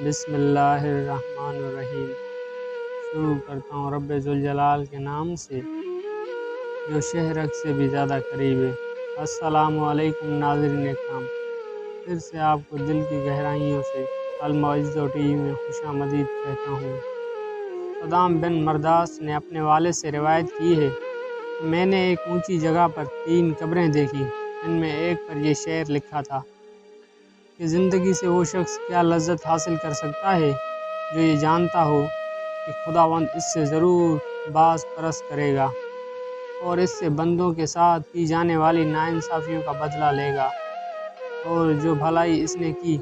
بسم اللہ الرحمن الرحیم۔ شروع کرتا ہوں رب ذوالجلال کے نام سے جو شہرک سے بھی زیادہ قریب ہے۔ السلام علیکم ناظرین اکرام، پھر سے آپ کو دل کی گہرائیوں سے المعز ٹی وی میں خوش آمدید کہتا ہوں۔ صدام بن مرداس نے اپنے والد سے روایت کی ہے کہ میں نے ایک اونچی جگہ پر 3 قبریں دیکھی، ان میں ایک پر یہ شعر لکھا تھا کہ زندگی سے وہ شخص کیا لذت حاصل کر سکتا ہے جو یہ جانتا ہو کہ خداوند اس سے ضرور باز پرست کرے گا اور اس سے بندوں کے ساتھ کی جانے والی ناانصافیوں کا بدلہ لے گا، اور جو بھلائی اس نے کی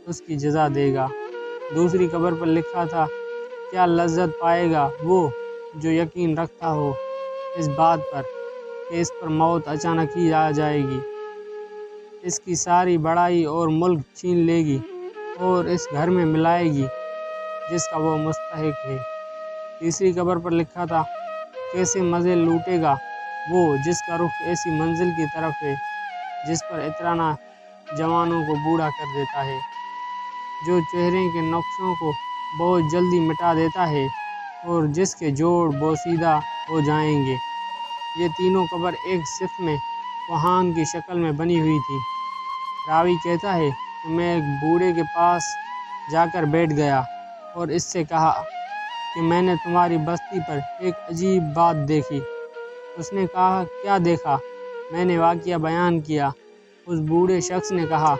اس کی جزا دے گا۔ دوسری قبر پر لکھا تھا، کیا لذت پائے گا وہ جو یقین رکھتا ہو اس بات پر کہ اس پر موت اچانک ہی آ جائے گی، اس کی ساری بڑائی اور ملک چھین لے گی اور اس گھر میں ملائے گی جس کا وہ مستحق ہے۔ تیسری قبر پر لکھا تھا، کیسے مزے لوٹے گا وہ جس کا رخ ایسی منزل کی طرف ہے جس پر اترانا جوانوں کو بوڑھا کر دیتا ہے، جو چہرے کے نقشوں کو بہت جلدی مٹا دیتا ہے اور جس کے جوڑ بوسیدہ ہو جائیں گے۔ یہ تینوں قبر ایک صف میں کوہان کی شکل میں بنی ہوئی تھی۔ راوی کہتا ہے کہ میں ایک بوڑھے کے پاس جا کر بیٹھ گیا اور اس سے کہا کہ میں نے تمہاری بستی پر ایک عجیب بات دیکھی۔ اس نے کہا، کیا دیکھا؟ میں نے واقعہ بیان کیا۔ اس بوڑھے شخص نے کہا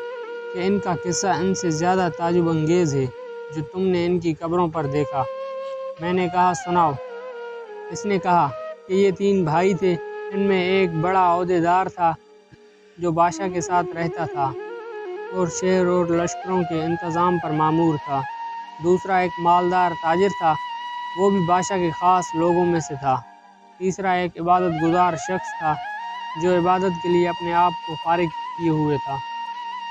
کہ ان کا قصہ ان سے زیادہ تعجب انگیز ہے جو تم نے ان کی قبروں پر دیکھا۔ میں نے کہا، سناؤ۔ اس نے کہا کہ یہ 3 بھائی تھے، ان میں ایک بڑا عہدیدار تھا جو بادشاہ کے ساتھ رہتا تھا اور شہر اور لشکروں کے انتظام پر مامور تھا۔ دوسرا ایک مالدار تاجر تھا، وہ بھی بادشاہ کے خاص لوگوں میں سے تھا۔ تیسرا ایک عبادت گزار شخص تھا جو عبادت کے لیے اپنے آپ کو فارغ کیے ہوئے تھا۔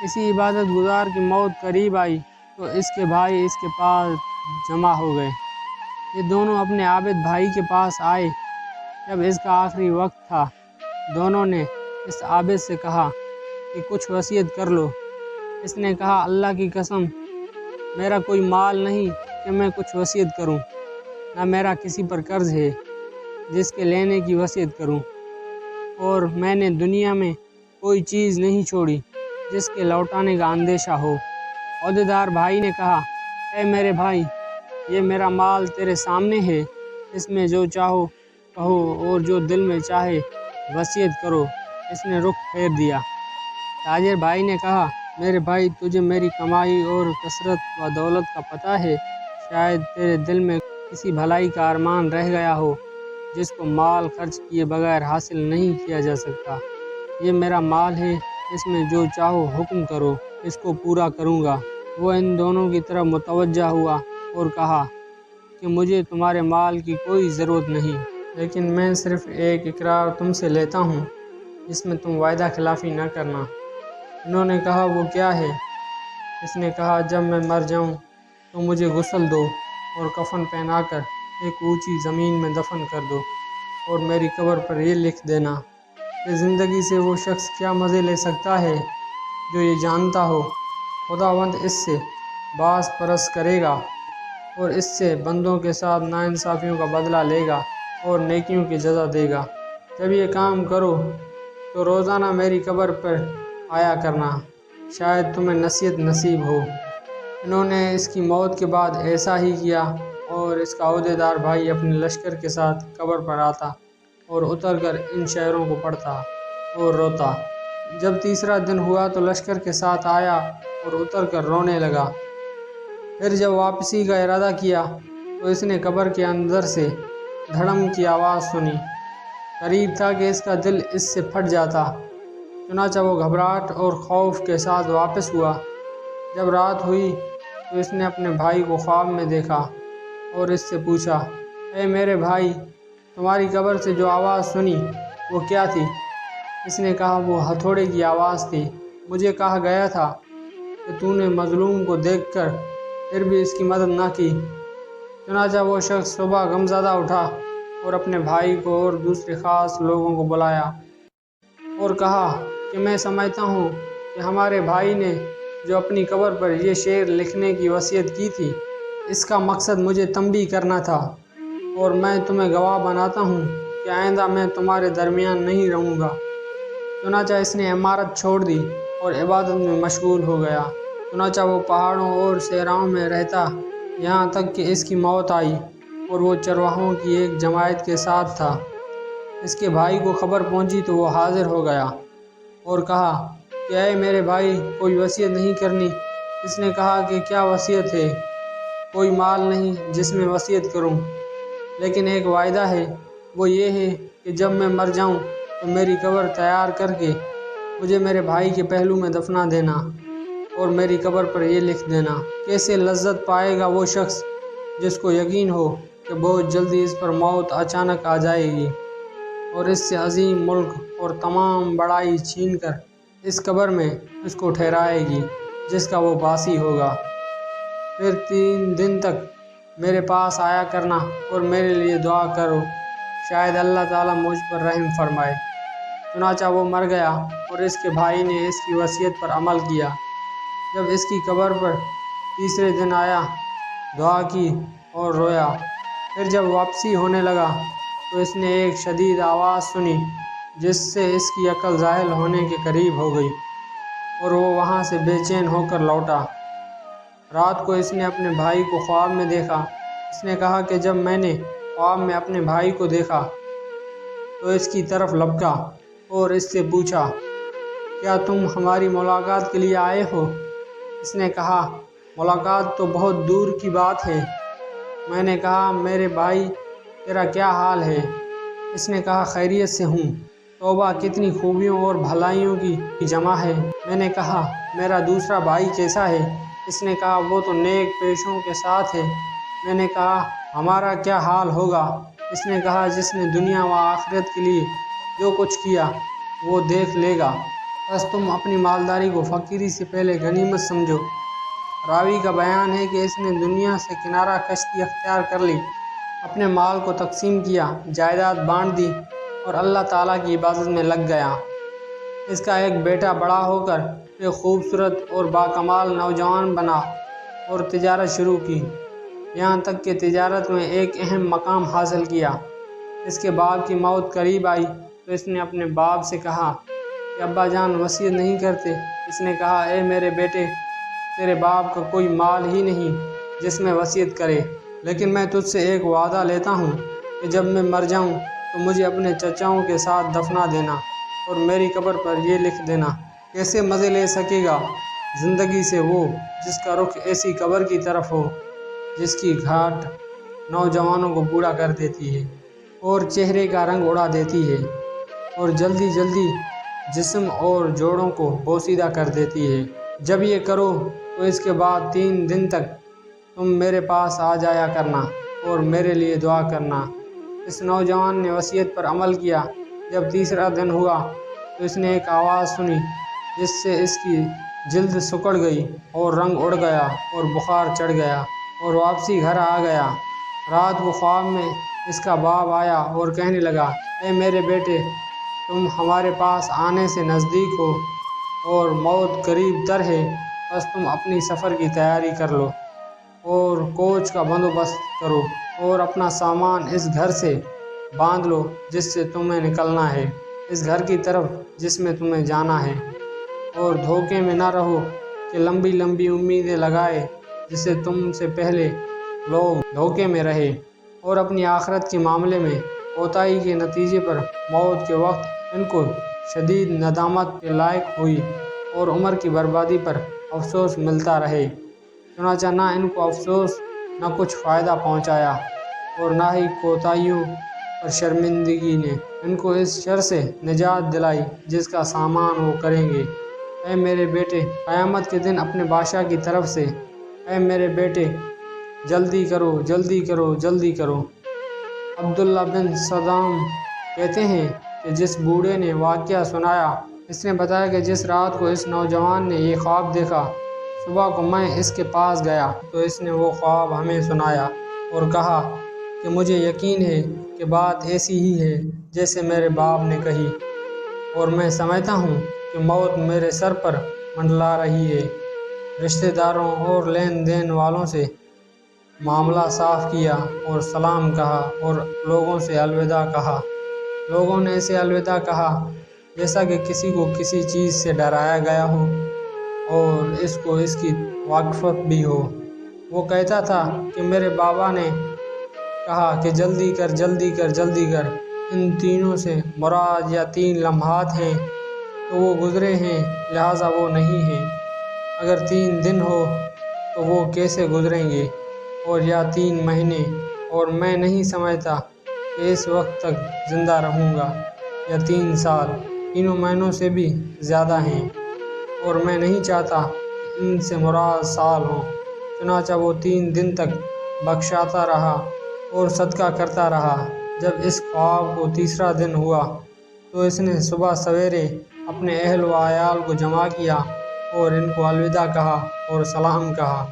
اسی عبادت گزار کی موت قریب آئی تو اس کے بھائی اس کے پاس جمع ہو گئے۔ یہ دونوں اپنے عابد بھائی کے پاس آئے۔ جب اس کا آخری وقت تھا، دونوں نے اس عابد سے کہا کہ کچھ وصیت کر لو۔ اس نے کہا، اللہ کی قسم، میرا کوئی مال نہیں کہ میں کچھ وصیت کروں، نہ میرا کسی پر قرض ہے جس کے لینے کی وصیت کروں، اور میں نے دنیا میں کوئی چیز نہیں چھوڑی جس کے لوٹانے کا اندیشہ ہو۔ عہدیدار بھائی نے کہا، اے میرے بھائی، یہ میرا مال تیرے سامنے ہے، اس میں جو چاہو کہو اور جو دل میں چاہے وصیت کرو۔ اس نے رخ پھیر دیا۔ تاجر بھائی نے کہا، میرے بھائی، تجھے میری کمائی اور کثرت و دولت کا پتہ ہے، شاید تیرے دل میں کسی بھلائی کا ارمان رہ گیا ہو جس کو مال خرچ کیے بغیر حاصل نہیں کیا جا سکتا۔ یہ میرا مال ہے، اس میں جو چاہو حکم کرو، اس کو پورا کروں گا۔ وہ ان دونوں کی طرف متوجہ ہوا اور کہا کہ مجھے تمہارے مال کی کوئی ضرورت نہیں، لیکن میں صرف ایک اقرار تم سے لیتا ہوں جس میں تم وعدہ خلافی نہ کرنا۔ انہوں نے کہا، وہ کیا ہے؟ اس نے کہا، جب میں مر جاؤں تو مجھے غسل دو اور کفن پہنا کر ایک اونچی زمین میں دفن کر دو، اور میری قبر پر یہ لکھ دینا کہ زندگی سے وہ شخص کیا مزے لے سکتا ہے جو یہ جانتا ہو خداوند اس سے باز پرست کرے گا اور اس سے بندوں کے ساتھ ناانصافیوں کا بدلہ لے گا اور نیکیوں کی جزا دے گا۔ جب یہ کام کرو تو روزانہ میری قبر پر آیا کرنا، شاید تمہیں نصیحت نصیب ہو۔ انہوں نے اس کی موت کے بعد ایسا ہی کیا، اور اس کا عہدیدار بھائی اپنے لشکر کے ساتھ قبر پر آتا اور اتر کر ان شعروں کو پڑھتا اور روتا۔ جب تیسرا دن ہوا تو لشکر کے ساتھ آیا اور اتر کر رونے لگا۔ پھر جب واپسی کا ارادہ کیا تو اس نے قبر کے اندر سے دھڑم کی آواز سنی۔ قریب تھا کہ اس کا دل اس سے پھٹ جاتا، چنانچہ وہ گھبراہٹ اور خوف کے ساتھ واپس ہوا۔ جب رات ہوئی تو اس نے اپنے بھائی کو خواب میں دیکھا اور اس سے پوچھا، اے میرے بھائی، تمہاری قبر سے جو آواز سنی وہ کیا تھی؟ اس نے کہا، وہ ہتھوڑے کی آواز تھی۔ مجھے کہا گیا تھا کہ تو نے مظلوم کو دیکھ کر پھر بھی اس کی مدد نہ کی۔ چنانچہ وہ شخص صبح غمزدہ اٹھا اور اپنے بھائی کو اور دوسرے خاص لوگوں کو بلایا اور کہا کہ میں سمجھتا ہوں کہ ہمارے بھائی نے جو اپنی قبر پر یہ شعر لکھنے کی وصیت کی تھی، اس کا مقصد مجھے تنبیہ کرنا تھا، اور میں تمہیں گواہ بناتا ہوں کہ آئندہ میں تمہارے درمیان نہیں رہوں گا۔ چنانچہ اس نے عمارت چھوڑ دی اور عبادت میں مشغول ہو گیا۔ چنانچہ وہ پہاڑوں اور صحراؤں میں رہتا یہاں تک کہ اس کی موت آئی، اور وہ چرواہوں کی ایک جماعت کے ساتھ تھا۔ اس کے بھائی کو خبر پہنچی تو وہ حاضر ہو گیا اور کہا کہ اے میرے بھائی، کوئی وصیت نہیں کرنی؟ اس نے کہا کہ کیا وصیت ہے؟ کوئی مال نہیں جس میں وصیت کروں، لیکن ایک وعدہ ہے، وہ یہ ہے کہ جب میں مر جاؤں تو میری قبر تیار کر کے مجھے میرے بھائی کے پہلو میں دفنا دینا، اور میری قبر پر یہ لکھ دینا: کیسے لذت پائے گا وہ شخص جس کو یقین ہو کہ بہت جلدی اس پر موت اچانک آ جائے گی، اور اس سے عظیم ملک اور تمام بڑائی چھین کر اس قبر میں اس کو ٹھہرائے گی جس کا وہ باسی ہوگا۔ پھر 3 دن تک میرے پاس آیا کرنا اور میرے لیے دعا کرو، شاید اللہ تعالیٰ مجھ پر رحم فرمائے۔ چنانچہ وہ مر گیا اور اس کے بھائی نے اس کی وصیت پر عمل کیا۔ جب اس کی قبر پر تیسرے دن آیا، دعا کی اور رویا۔ پھر جب واپسی ہونے لگا تو اس نے ایک شدید آواز سنی جس سے اس کی عقل زائل ہونے کے قریب ہو گئی، اور وہ وہاں سے بے چین ہو کر لوٹا۔ رات کو اس نے اپنے بھائی کو خواب میں دیکھا۔ اس نے کہا کہ جب میں نے خواب میں اپنے بھائی کو دیکھا تو اس کی طرف لپکا اور اس سے پوچھا، کیا تم ہماری ملاقات کے لیے آئے ہو؟ اس نے کہا، ملاقات تو بہت دور کی بات ہے۔ میں نے کہا، میرے بھائی، تیرا کیا حال ہے؟ اس نے کہا، خیریت سے ہوں۔ توبہ، کتنی خوبیوں اور بھلائیوں کی جمع ہے۔ میں نے کہا، میرا دوسرا بھائی کیسا ہے؟ اس نے کہا، وہ تو نیک پیشوں کے ساتھ ہے۔ میں نے کہا، ہمارا کیا حال ہوگا؟ اس نے کہا، جس نے دنیا و آخرت کے لیے جو کچھ کیا وہ دیکھ لے گا، بس تم اپنی مالداری کو فقیری سے پہلے غنیمت سمجھو۔ راوی کا بیان ہے کہ اس نے دنیا سے کنارہ کشی اختیار کر لی، اپنے مال کو تقسیم کیا، جائیداد بانٹ دی اور اللہ تعالیٰ کی عبادت میں لگ گیا۔ اس کا ایک بیٹا بڑا ہو کر ایک خوبصورت اور باکمال نوجوان بنا اور تجارت شروع کی، یہاں تک کہ تجارت میں ایک اہم مقام حاصل کیا۔ اس کے باپ کی موت قریب آئی تو اس نے اپنے باپ سے کہا کہ ابا جان وصیت نہیں کرتے؟ اس نے کہا، اے میرے بیٹے، تیرے باپ کا کوئی مال ہی نہیں جس میں وصیت کرے، لیکن میں تجھ سے ایک وعدہ لیتا ہوں کہ جب میں مر جاؤں تو مجھے اپنے چچاؤں کے ساتھ دفنا دینا اور میری قبر پر یہ لکھ دینا: کیسے مزے لے سکے گا زندگی سے وہ جس کا رخ ایسی قبر کی طرف ہو جس کی گھاٹ نوجوانوں کو بوڑھا کر دیتی ہے اور چہرے کا رنگ اڑا دیتی ہے، اور جلدی جلدی جسم اور جوڑوں کو بوسیدہ کر دیتی ہے۔ جب یہ کرو تو اس کے بعد 3 دن تک تم میرے پاس آ جایا کرنا اور میرے لیے دعا کرنا۔ اس نوجوان نے وصیت پر عمل کیا۔ جب تیسرا دن ہوا تو اس نے ایک آواز سنی جس سے اس کی جلد سکڑ گئی اور رنگ اڑ گیا اور بخار چڑھ گیا اور واپسی گھر آ گیا۔ رات کو خواب میں اس کا باپ آیا اور کہنے لگا، اے میرے بیٹے، تم ہمارے پاس آنے سے نزدیک ہو اور موت قریب تر ہے، بس تم اپنی سفر کی تیاری کر لو اور کوچ کا بندوبست کرو اور اپنا سامان اس گھر سے باندھ لو جس سے تمہیں نکلنا ہے، اس گھر کی طرف جس میں تمہیں جانا ہے، اور دھوکے میں نہ رہو کہ لمبی لمبی امیدیں لگائے جس سے تم سے پہلے لوگ دھوکے میں رہے، اور اپنی آخرت کے معاملے میں کوتاہی کے نتیجے پر موت کے وقت ان کو شدید ندامت کے لائق ہوئی اور عمر کی بربادی پر افسوس ملتا رہے۔ چنانچہ نہ ان کو افسوس نہ کچھ فائدہ پہنچایا، اور نہ ہی کوتاہیوں اور شرمندگی نے ان کو اس شر سے نجات دلائی جس کا سامان وہ کریں گے۔ اے میرے بیٹے، قیامت کے دن اپنے بادشاہ کی طرف سے، اے میرے بیٹے، جلدی کرو، جلدی کرو، جلدی کرو۔ عبداللہ بن سدام کہتے ہیں کہ جس بوڑھے نے واقعہ سنایا، اس نے بتایا کہ جس رات کو اس نوجوان نے یہ خواب دیکھا، صبح کو میں اس کے پاس گیا تو اس نے وہ خواب ہمیں سنایا اور کہا کہ مجھے یقین ہے کہ بات ایسی ہی ہے جیسے میرے باپ نے کہی، اور میں سمجھتا ہوں کہ موت میرے سر پر منڈلا رہی ہے۔ رشتہ داروں اور لین دین والوں سے معاملہ صاف کیا اور سلام کہا اور لوگوں سے الوداع کہا۔ لوگوں نے اسے الوداع کہا جیسا کہ کسی کو کسی چیز سے ڈرایا گیا ہو اور اس کو اس کی واقفیت بھی ہو۔ وہ کہتا تھا کہ میرے بابا نے کہا کہ جلدی کر جلدی کر جلدی کر، ان تینوں سے مراد یا 3 لمحات ہیں تو وہ گزرے ہیں، لہٰذا وہ نہیں ہیں۔ اگر 3 دن ہو تو وہ کیسے گزریں گے، اور یا 3 مہینے، اور میں نہیں سمجھتا کہ اس وقت تک زندہ رہوں گا، یا 3 سال، تینوں مہینوں سے بھی زیادہ ہیں، اور میں نہیں چاہتا کہ ان سے مراد سال ہوں۔ چنانچہ وہ 3 دن تک بخشاتا رہا اور صدقہ کرتا رہا۔ جب اس خواب کو تیسرا دن ہوا تو اس نے صبح سویرے اپنے اہل و عیال کو جمع کیا اور ان کو الوداع کہا اور سلام کہا،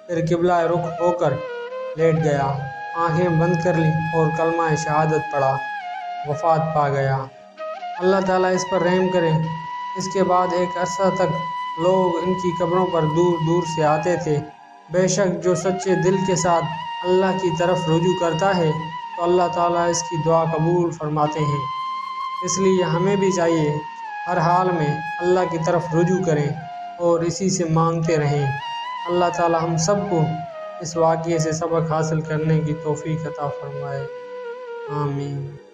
پھر قبلہ رخ ہو کر لیٹ گیا، آنکھیں بند کر لیں اور کلمہ شہادت پڑھا، وفات پا گیا۔ اللہ تعالیٰ اس پر رحم کرے۔ اس کے بعد ایک عرصہ تک لوگ ان کی قبروں پر دور دور سے آتے تھے۔ بے شک جو سچے دل کے ساتھ اللہ کی طرف رجوع کرتا ہے تو اللہ تعالیٰ اس کی دعا قبول فرماتے ہیں۔ اس لیے ہمیں بھی چاہیے ہر حال میں اللہ کی طرف رجوع کریں اور اسی سے مانگتے رہیں۔ اللہ تعالیٰ ہم سب کو اس واقعے سے سبق حاصل کرنے کی توفیق عطا فرمائے۔ آمین۔